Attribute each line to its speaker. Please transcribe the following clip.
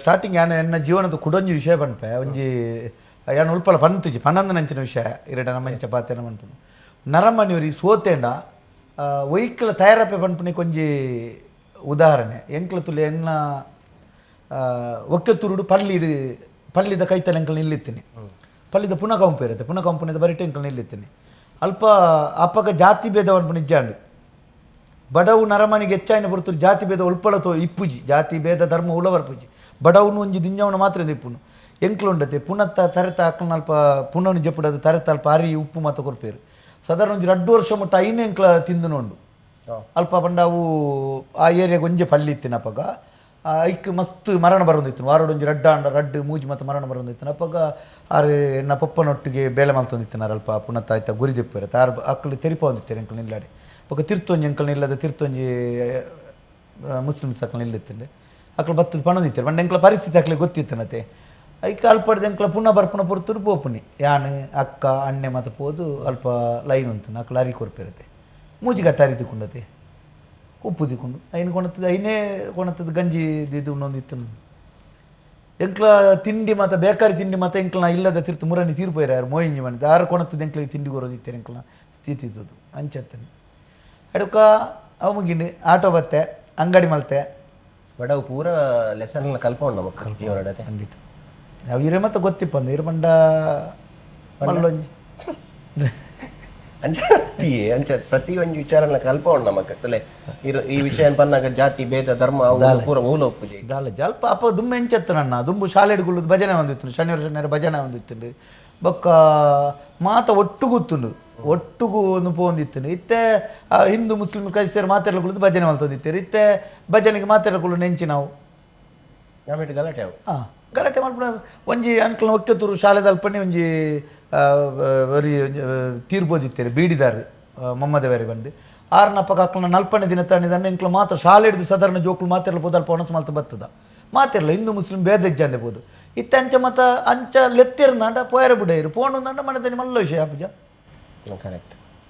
Speaker 1: starting ಯಾನು ಎನ್ನ ಜೀವನದ ಕುಡೊಂಜಿ ವಿಷಯ ಪನ್ಪೆ ಒಂಜಿ ಯಾನು ಉಲ್ಪಲ ಪಂತಿಜಿ ಪನ್ನೊಂದು ನಂಚಿನ ವಿಷಯ ಇರಟ ನಮ್ಮಂಚ ಪಾತೆನ ಪನ್ಪುನು ನರಮಣಿಯವ್ರಿ ಸೋತೆಂಡ ಒಯ್ಕಲ ತಯಾರಪ್ಪೆ ಪನ್ಪುನಿ ಕೊಂಜಿ ಉದಾಹರಣೆ ಎಂಕ್ಲ ತುಲೆ ಎನ್ನ ಒಕ್ಕೆತುರುಡು ಪಲ್ಲಿದ ಕೈತಲೆ ಎಂಕಲ್ ನಿಲ್ಲಿತ್ತೀನಿ ಪಲ್ಲಿದ ಪುನಃ ಕಂಪು ಇರುತ್ತೆ ಪುನಃ ಕಂಪನಿದ ಬರಿಟೆ ಎಂಕಲ್ ನಿಲ್ಲಿತ್ತೀನಿ ಅಲ್ಪ ಅಪ್ಪಗ ಜಾತಿ ಭೇದ ಪನ್ಪು ನಿಜ್ಜಾಂಡು ಬಡವು ನರಮನಿಗೆ ಹೆಚ್ಚಾಯಿನ ಹೊರತು ಜಾತಿ ಭೇದ ಉಲ್ಪಳ ಇಪ್ಪುಜಿ ಜಾತಿ ಭೇದ ಧರ್ಮ ಉಳವರ್ಪುಜಿ ಬಡವನು ಒಂಜಿ ದಿಂಜವನ ಮಾತ್ರ ಇಪ್ಪುನು ಎಂಕ್ಲುಂಡತೆ ಪುನತ್ತ ತರೆತ ಹಾಕೊಂಡು ಅಲ್ಪ ಪುನಃ ಜಪ್ಪುಡದು ತರೆತ ಅಲ್ಪ ಅರಿ ಉಪ್ಪು ಮಾತ ಕೊರ್ಪೇರು ಸಾಧಾರಣ ಒಂಜಿ 2 ವರ್ಷ ಮುಟ್ಟ ಐನೇ ಎಂಕ್ಲ ತಿಂದು ನೋಡು ಅಲ್ಪ ಪಂಡ ಅವು ಆ ಏರಿಯಾಗೆ ಒಂಜೆ ಪಲ್ಲಿ ಇತ್ತಿನ ಅಪ್ಪಗ ಐಕ್ ಮಸ್ತ್ ಮರಣ ಬರೋದಿತ್ತು ವಾರೋಡು ಒಂಜಿ ರಡ್ಡು ಮೂಜಿ ಮತ್ತು ಮರಣ ಬರೋದಿತ್ತು ಅಪ್ಪಗ ಆರು ಎನ್ನ ಪಪ್ಪನೊಟ್ಟಿಗೆ ಬೇಳೆ ಮಲ್ತೊಂದಿತ್ತಿನಾರ ಅಲ್ಪ ಪುನತ್ತ ಆಯ್ತಾ ಗುರಿ ಜಪ್ಪಿರ ತಾರು ಅಕ್ಕಳು ತೆರಿಪ ಹೊಂದಿತ್ತೇನೆ ಎಂಕ್ಲು ನಿಲ್ಲಾಡಿ ಒಕ್ಕ ತಿರ್ತೊಂಜಿ ಎಂಕಲ್ ನಿಲ್ಲದ ತಿರ್ತೊಂಜಿ ಮುಸ್ಲಿಮ್ಸ್ ಅಕ್ಕಳು ನಿಲ್ಲಿತ್ತಂಡೆ ಅಕ್ಕಳು ಬತ್ತದ ಪಣದಿತ್ತಾರೆ ಬಂಡ ಎಂಕ್ಲ ಪರಿಸ್ಥಿತಿ ಅಕ್ಕಳಿಗೆ ಗೊತ್ತಿತ್ತನತೆ ಐಕ ಅಲ್ಪಡ್ದು ಎಂಕ್ಲ ಪುನಃ ಬರ್ಪುನ ಪೊರ್ತರು ಪೋಪುನಿ ಯಾನು ಅಕ್ಕ ಅಣ್ಣೆ ಮತ್ತು ಪೋದು ಅಲ್ಪ ಲೈನ್ ಉಂಟು ಅಕ್ಕಳು ಅರಿ ಕೊರ್ಪಿರತ್ತೆ ಮೂಜಿಗಟ್ಟ ಅರಿ ತಿಕ್ಕೊಂಡತೆ ಉಪ್ಪು ತಿಕ್ಕೊಂಡು ಐನು ಕೊಣತದ ಐನೇ ಕೊಣತದ ಗಂಜಿ ಇದು ಇನ್ನೊಂದಿತ್ತು ಎಂಕ್ಲ ತಿಂಡಿ ಮತ್ತು ಬೇಕಾರಿ ತಿಂಡಿ ಮತ್ತು ಎಂಕ್ಲನ ಇಲ್ಲದ ತಿರ್ತು ಮುರನಿ ತೀರ್ಪೋಯ್ರ ಯಾರು ಮೋಯಿಂಜಿ ಮಾಡಿದ್ದು ಆರು ಕೊಣತದ ಎಂಕ್ಲಿಗೆ ತಿಂಡಿ ಕೊರೋದಿತ್ತಾರೆ ಎಂಕ್ಲನ ಸ್ಥಿತಿ ಇದ್ದದು ಅಂಚತ್ತನೆ ಅಡುಕ ಅವು ಮುಗಿಂಡು ಆಟೋ ಬತ್ತೆ ಅಂಗಡಿ ಮಲ್ತೆ
Speaker 2: ಬಡವು ಪೂರ ಲೆಸನ್ ಕಲ್ಪೊಂಡು ನಮಗೆ ಜೀವನ
Speaker 1: ಖಂಡಿತ ನಾವು ಇರೇ ಮತ್ತೆ ಗೊತ್ತಿಪ್ಪಂದು ಇರಬಂಡ ಮಲ್ಲೊಂಜಿ
Speaker 2: ಅಂಚ ಪ್ರತಿ ಒಂದು ವಿಚಾರನ ಕಲ್ಪೊಂಡು ನಮಗೆ ತಲೆ ಈ ವಿಷಯ ಪನ್ನಾಗ ಜಾತಿ ಭೇದ ಧರ್ಮ ಪೂರ ಮೂಲ ಒಪ್ಪುಜಿ
Speaker 1: ದಾಲ ಜಲ್ಪ ಅಪ್ಪ ದುಮ್ಮೆ ಎಂಚತ್ತು ನನ್ನ ದುಂಬು ಶಾಲೆಡ್ಗುಳ್ಳದು ಭಜನೆ ಹೊಂದಿತ್ತು ಶನಿವಾರ ಭಜನೆ ಹೊಂದಿತ್ತು ಬೊಕ್ಕ ಮಾತ ಒಟ್ಟು ಗೊತ್ತುಂಡು ಒಟ್ಟುಗೂ ಒಂದು ಪೋಂದಿತ್ತು ಇತ್ತೆ ಹಿಂದೂ ಮುಸ್ಲಿಂ ಕ್ರೈಸ್ತರು ಮಾತಾಡ್ಕೊಳ್ಳೋದು ಭಜನೆ ಮಲ್ತೊಂದಿತ್ತೇರು ಇತ್ತೆ ಭಜನೆಗೆ ಮಾತಾಡ್ಕೊಳ್ಳೋ ನೆಂಚಿ ನಾವು
Speaker 2: ಗಲಾಟೆ
Speaker 1: ಗಲಾಟೆ ಮಾಡ್ಬಿಡ ಒಂಜಿ ಅನ್ಕಲ್ನ ಒಕ್ಕೆತೂರು ಶಾಲೆದ ಅಲ್ಪನೆ ಒಂಜಿ ಬರೀ ತೀರ್ಬೋದಿತ್ತೇರು ಬೀಡಿದಾರು ಮೊಮ್ಮದೇವರಿ ಬಂದು ಆರ್ನಪ್ಪಗೆ ಹಾಕ್ಲ ನಲ್ಪನೆ ದಿನ ತಾಣಿದನ್ನು ಎಂಕ್ಲ ಮಾತ್ರ ಶಾಲೆ ಹಿಡಿದು ಸಾಧಾರಣ ಜೋಕ್ಲು ಮಾತಾಡ್ಬೋದು ಅಲ್ಪ ಒಣಸು ಮಲ್ತು ಬರ್ತದ ಮಾತಿರಲ್ಲ ಹಿಂದೂ ಮುಸ್ಲಿಂ ಭೇದ ಇಜ್ಜಂದೆ ಬೋದು ಇತ್ತೆ ಅಂಚ ಮತ್ತು ಅಂಚ ಲೆತ್ತಿರ್ನಾಂಡ ಪೋಯರ ಬುಡ ಇರು ಪೋಣು ನಂಡ ಮನದಲ್ಲಿ ಮಲ್ಲ ವಿಷಯ ಪೂಜಾ
Speaker 2: ಕರೆಕ್ಟ್